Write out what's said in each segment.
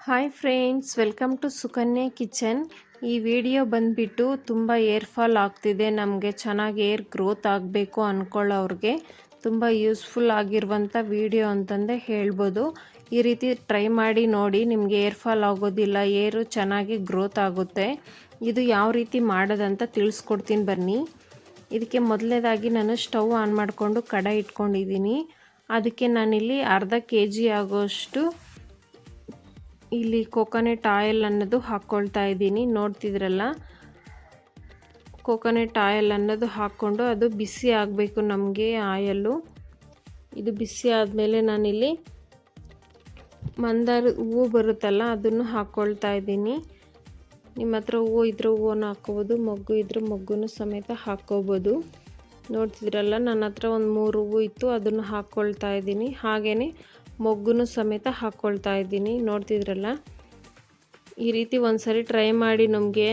Hi friends, welcome to Sukanya kitchen. ಈ video ಬಂದುಬಿಟ್ಟು ತುಂಬ ಏರ್ ಫಾಲ್ ಆಗ್ತಿದೆ, ನಮಗೆ ಚೆನ್ನಾಗಿ ಏರ್ ಗ್ರೋತ್ ಆಗಬೇಕು ಅಂದ್ಕೊಳ್ಳೋರಿಗೆ ತುಂಬ ಯೂಸ್ಫುಲ್ ಆಗಿರುವಂಥ ವಿಡಿಯೋ ಅಂತಂದೇ ಹೇಳ್ಬೋದು. ಈ ರೀತಿ ಟ್ರೈ ಮಾಡಿ ನೋಡಿ, ನಿಮಗೆ ಏರ್ ಫಾಲ್ ಆಗೋದಿಲ್ಲ, ಏರು ಚೆನ್ನಾಗಿ ಗ್ರೋತ್ ಆಗುತ್ತೆ. ಇದು ಯಾವ ರೀತಿ ಮಾಡೋದಂತ ತಿಳಿಸ್ಕೊಡ್ತೀನಿ ಬನ್ನಿ. ಇದಕ್ಕೆ ಮೊದಲನೇದಾಗಿ ನಾನು ಸ್ಟವ್ ಆನ್ ಮಾಡಿಕೊಂಡು ಕಡಾಯಿ ಇಟ್ಕೊಂಡಿದ್ದೀನಿ. ಅದಕ್ಕೆ ನಾನಿಲ್ಲಿ ಅರ್ಧ kg ಆಗೋಷ್ಟು ಇಲ್ಲಿ ಕೋಕೋನಟ್ ಆಯಿಲ್ ಅನ್ನೋದು ಹಾಕ್ಕೊಳ್ತಾ ಇದ್ದೀನಿ. ನೋಡ್ತಿದ್ರಲ್ಲ, ಕೋಕೋನಟ್ ಆಯಿಲ್ ಅನ್ನೋದು ಹಾಕ್ಕೊಂಡು ಅದು ಬಿಸಿ ಆಗಬೇಕು ನಮಗೆ ಆಯಲ್ಲು. ಇದು ಬಿಸಿ ಆದಮೇಲೆ ನಾನಿಲ್ಲಿ ಮಂದಾರ ಹೂವು ಬರುತ್ತಲ್ಲ ಅದನ್ನು ಹಾಕ್ಕೊಳ್ತಾ ಇದ್ದೀನಿ. ನಿಮ್ಮ ಹತ್ರ ಹೂವು ಇದ್ರೆ ಹೂವನ್ನು ಹಾಕ್ಕೋಬೋದು, ಮೊಗ್ಗು ಇದ್ರೆ ಮೊಗ್ಗನ್ನು ಸಮೇತ ಹಾಕ್ಕೋಬೋದು. ನೋಡ್ತಿದ್ರಲ್ಲ, ನನ್ನ ಹತ್ರ ಒಂದು 3 ಹೂವು ಇತ್ತು, ಅದನ್ನು ಹಾಕ್ಕೊಳ್ತಾ ಇದ್ದೀನಿ. ಹಾಗೆಯೇ ಮೊಗ್ಗನ್ನು ಸಮೇತ ಹಾಕ್ಕೊಳ್ತಾ ಇದ್ದೀನಿ. ನೋಡ್ತಿದ್ರಲ್ಲ, ಈ ರೀತಿ ಒಂದ್ಸರಿ ಟ್ರೈ ಮಾಡಿ, ನಿಮಗೆ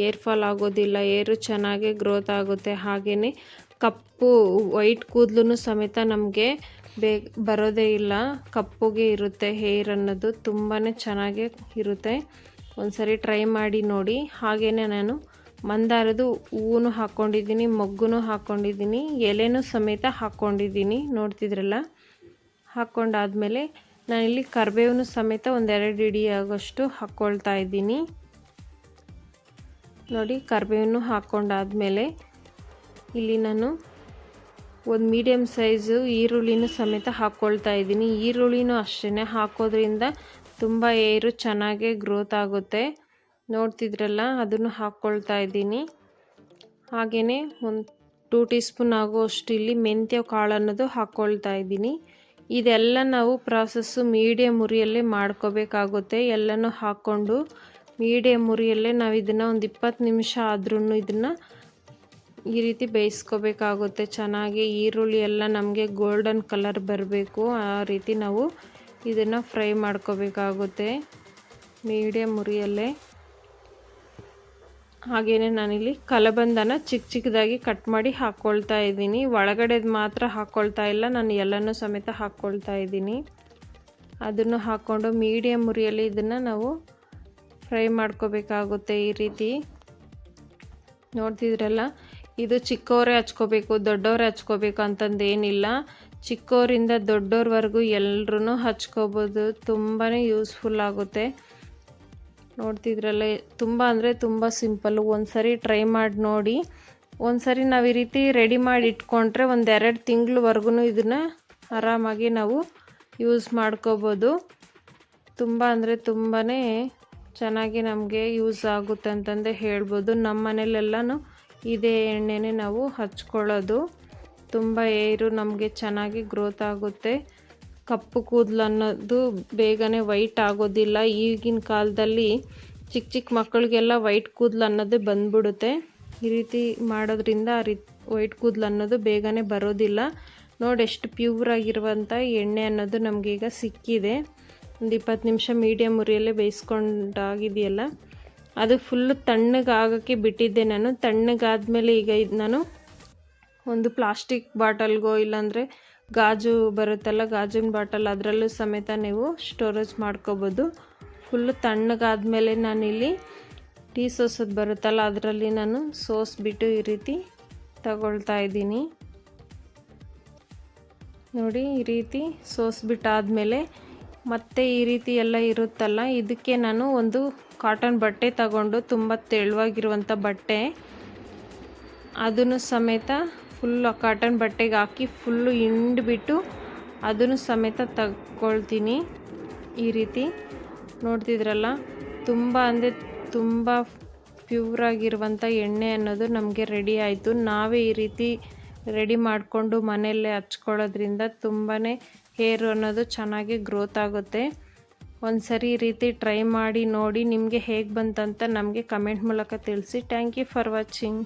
ಏರ್ ಫಾಲ್ ಆಗೋದಿಲ್ಲ, ಏರು ಚೆನ್ನಾಗಿ ಗ್ರೋತ್ ಆಗುತ್ತೆ. ಹಾಗೆಯೇ ಕಪ್ಪು ವೈಟ್ ಕೂದಲು ಸಮೇತ ನಮಗೆ ಬರೋದೇ ಇಲ್ಲ, ಕಪ್ಪುಗೆ ಇರುತ್ತೆ ಹೇರ್ ಅನ್ನೋದು, ತುಂಬಾ ಚೆನ್ನಾಗಿ ಇರುತ್ತೆ. ಒಂದ್ಸರಿ ಟ್ರೈ ಮಾಡಿ ನೋಡಿ. ಹಾಗೆಯೇ ನಾನು ಮಂದಾರದ್ದು ಹೂವು ಹಾಕ್ಕೊಂಡಿದ್ದೀನಿ, ಮೊಗ್ಗು ಹಾಕ್ಕೊಂಡಿದ್ದೀನಿ, ಎಲೆನೂ ಸಮೇತ ಹಾಕ್ಕೊಂಡಿದ್ದೀನಿ. ನೋಡ್ತಿದ್ರಲ್ಲ, ಹಾಕ್ಕೊಂಡಾದ್ಮೇಲೆ ನಾನಿಲ್ಲಿ ಕರಿಬೇವನ್ನು ಸಮೇತ 1-2 ಹಿಡಿ ಆಗೋಷ್ಟು ಹಾಕ್ಕೊಳ್ತಾ ಇದ್ದೀನಿ. ನೋಡಿ, ಕರಿಬೇವನ್ನು ಹಾಕ್ಕೊಂಡಾದ್ಮೇಲೆ ಇಲ್ಲಿ ನಾನು ಒಂದು ಮೀಡಿಯಮ್ ಸೈಜು ಈರುಳ್ಳಿನೂ ಸಮೇತ ಹಾಕ್ಕೊಳ್ತಾ ಇದ್ದೀನಿ. ಈರುಳ್ಳಿನೂ ಅಷ್ಟೇ ಹಾಕೋದ್ರಿಂದ ತುಂಬ ಏರು ಚೆನ್ನಾಗಿ ಗ್ರೋತ್ ಆಗುತ್ತೆ. ನೋಡ್ತಿದ್ರಲ್ಲ, ಅದನ್ನು ಹಾಕ್ಕೊಳ್ತಾ ಇದ್ದೀನಿ. ಹಾಗೆಯೇ ಒಂದು 2 ಟೀ ಸ್ಪೂನ್ ಆಗುವಷ್ಟು ಇಲ್ಲಿ ಮೆಂತ್ಯ ಕಾಳು ಅನ್ನೋದು ಹಾಕ್ಕೊಳ್ತಾ ಇದ್ದೀನಿ. ಇದೆಲ್ಲ ನಾವು ಪ್ರಾಸೆಸ್ಸು ಮೀಡಿಯಮ್ ಉರಿಯಲ್ಲೇ ಮಾಡ್ಕೋಬೇಕಾಗುತ್ತೆ. ಎಲ್ಲನೂ ಹಾಕ್ಕೊಂಡು ಮೀಡಿಯಮ್ ಉರಿಯಲ್ಲೇ ನಾವು ಇದನ್ನು ಒಂದು 20 ನಿಮಿಷ ಆದ್ರೂ ಇದನ್ನು ಈ ರೀತಿ ಬೇಯಿಸ್ಕೋಬೇಕಾಗುತ್ತೆ. ಚೆನ್ನಾಗಿ ಈರುಳ್ಳಿ ಎಲ್ಲ ನಮಗೆ ಗೋಲ್ಡನ್ ಕಲರ್ ಬರಬೇಕು, ಆ ರೀತಿ ನಾವು ಇದನ್ನು ಫ್ರೈ ಮಾಡ್ಕೋಬೇಕಾಗುತ್ತೆ ಮೀಡಿಯಮ್ ಉರಿಯಲ್ಲೇ. ಹಾಗೆಯೇ ನಾನಿಲ್ಲಿ ಕಲಬಂದನ ಚಿಕ್ಕದಾಗಿ ಕಟ್ ಮಾಡಿ ಹಾಕ್ಕೊಳ್ತಾ ಇದ್ದೀನಿ. ಒಳಗಡೆದು ಮಾತ್ರ ಹಾಕ್ಕೊಳ್ತಾ ಇಲ್ಲ, ನಾನು ಎಲ್ಲನೂ ಸಮೇತ ಹಾಕ್ಕೊಳ್ತಾ ಇದ್ದೀನಿ. ಅದನ್ನು ಹಾಕ್ಕೊಂಡು ಮೀಡಿಯಮ್ ಉರಿಯಲ್ಲಿ ಇದನ್ನು ನಾವು ಫ್ರೈ ಮಾಡ್ಕೋಬೇಕಾಗುತ್ತೆ ಈ ರೀತಿ. ನೋಡ್ತಿದ್ರಲ್ಲ, ಇದು ಚಿಕ್ಕವರೇ ಹಚ್ಕೋಬೇಕು, ದೊಡ್ಡವರೇ ಹಚ್ಕೋಬೇಕು ಅಂತಂದೇನಿಲ್ಲ. ಚಿಕ್ಕವರಿಂದ ದೊಡ್ಡವ್ರವರೆಗೂ ಎಲ್ಲರೂ ಹಚ್ಕೋಬೋದು, ತುಂಬಾ ಯೂಸ್ಫುಲ್ ಆಗುತ್ತೆ. ನೋಡ್ತಿದ್ರಲ್ಲ, ತುಂಬ ಅಂದರೆ ತುಂಬ ಸಿಂಪಲ್ಲು. ಒಂದ್ಸರಿ ಟ್ರೈ ಮಾಡಿ ನೋಡಿ. ಒಂದ್ಸರಿ ನಾವು ಈ ರೀತಿ ರೆಡಿ ಮಾಡಿ ಇಟ್ಕೊಂಡ್ರೆ 1-2 ತಿಂಗಳವರೆಗೂ ಇದನ್ನು ಆರಾಮಾಗಿ ನಾವು ಯೂಸ್ ಮಾಡ್ಕೋಬೋದು. ತುಂಬ ಅಂದರೆ ತುಂಬಾ ಚೆನ್ನಾಗಿ ನಮಗೆ ಯೂಸ್ ಆಗುತ್ತೆ ಅಂತಂದೇ ಹೇಳ್ಬೋದು. ನಮ್ಮ ಮನೇಲೆಲ್ಲನೂ ಇದೇ ಎಣ್ಣೆನೇ ನಾವು ಹಚ್ಕೊಳ್ಳೋದು. ತುಂಬ ಏರು ನಮಗೆ ಚೆನ್ನಾಗಿ ಗ್ರೋತ್ ಆಗುತ್ತೆ. ಕಪ್ಪು ಕೂದಲು ಅನ್ನೋದು ಬೇಗನೆ ವೈಟ್ ಆಗೋದಿಲ್ಲ. ಈಗಿನ ಕಾಲದಲ್ಲಿ ಚಿಕ್ಕ ಮಕ್ಕಳಿಗೆಲ್ಲ ವೈಟ್ ಕೂದಲು ಅನ್ನೋದು ಬಂದ್ಬಿಡುತ್ತೆ. ಈ ರೀತಿ ಮಾಡೋದ್ರಿಂದ ವೈಟ್ ಕೂದಲು ಅನ್ನೋದು ಬೇಗನೆ ಬರೋದಿಲ್ಲ. ನೋಡಿ, ಎಷ್ಟು ಪ್ಯೂರ್ ಆಗಿರುವಂಥ ಎಣ್ಣೆ ಅನ್ನೋದು ನಮಗೀಗ ಸಿಕ್ಕಿದೆ. ಒಂದು 20 ನಿಮಿಷ ಮೀಡಿಯಮ್ ಉರಿಯಲ್ಲೇ ಬೇಯಿಸ್ಕೊಂಡಾಗಿದೆಯಲ್ಲ, ಅದು ಫುಲ್ಲು ತಣ್ಣಗಾಗೋಕ್ಕೆ ಬಿಟ್ಟಿದ್ದೆ ನಾನು. ತಣ್ಣಗಾದ್ಮೇಲೆ ಈಗ ಇದು ನಾನು ಒಂದು ಪ್ಲಾಸ್ಟಿಕ್ ಬಾಟಲ್ಗೋ ಇಲ್ಲಾಂದರೆ ಗಾಜು ಬರುತ್ತಲ್ಲ, ಗಾಜಿನ ಬಾಟಲ್, ಅದರಲ್ಲೂ ಸಮೇತ ನೀವು ಸ್ಟೋರೇಜ್ ಮಾಡ್ಕೋಬೋದು. ಫುಲ್ಲು ತಣ್ಣಗಾದ್ಮೇಲೆ ನಾನಿಲ್ಲಿ ಟೀ ಸೋಸೋದು ಬರುತ್ತಲ್ಲ, ಅದರಲ್ಲಿ ನಾನು ಸೋಸ್ಬಿಟ್ಟು ಈ ರೀತಿ ತಗೊಳ್ತಾ ಇದ್ದೀನಿ. ನೋಡಿ, ಈ ರೀತಿ ಸೋಸ್ಬಿಟ್ಟಾದಮೇಲೆ ಮತ್ತೆ ಈ ರೀತಿ ಎಲ್ಲ ಇರುತ್ತಲ್ಲ, ಇದಕ್ಕೆ ನಾನು ಒಂದು ಕಾಟನ್ ಬಟ್ಟೆ ತಗೊಂಡು, ತುಂಬ ತೆಳುವಾಗಿರುವಂಥ ಬಟ್ಟೆ, ಅದನ್ನು ಸಮೇತ ಫುಲ್ಲು ಕಾಟನ್ ಬಟ್ಟೆಗೆ ಹಾಕಿ ಫುಲ್ಲು ಹಿಂಡ್ಬಿಟ್ಟು ಅದನ್ನು ಸಮೇತ ತಗೊಳ್ತೀನಿ ಈ ರೀತಿ. ನೋಡ್ತಿದ್ರಲ್ಲ, ತುಂಬ ಅಂದರೆ ತುಂಬ ಪ್ಯೂರಾಗಿರುವಂಥ ಎಣ್ಣೆ ಅನ್ನೋದು ನಮಗೆ ರೆಡಿ ಆಯಿತು. ನಾವೇ ಈ ರೀತಿ ರೆಡಿ ಮಾಡಿಕೊಂಡು ಮನೆಯಲ್ಲೇ ಹಚ್ಕೊಳ್ಳೋದ್ರಿಂದ ತುಂಬಾ ಹೇರು ಅನ್ನೋದು ಚೆನ್ನಾಗಿ ಗ್ರೋತ್ ಆಗುತ್ತೆ. ಒಂದ್ಸರಿ ಈ ರೀತಿ ಟ್ರೈ ಮಾಡಿ ನೋಡಿ. ನಿಮಗೆ ಹೇಗೆ ಬಂತಂತ ನಮಗೆ ಕಮೆಂಟ್ ಮೂಲಕ ತಿಳಿಸಿ. Thank you for watching.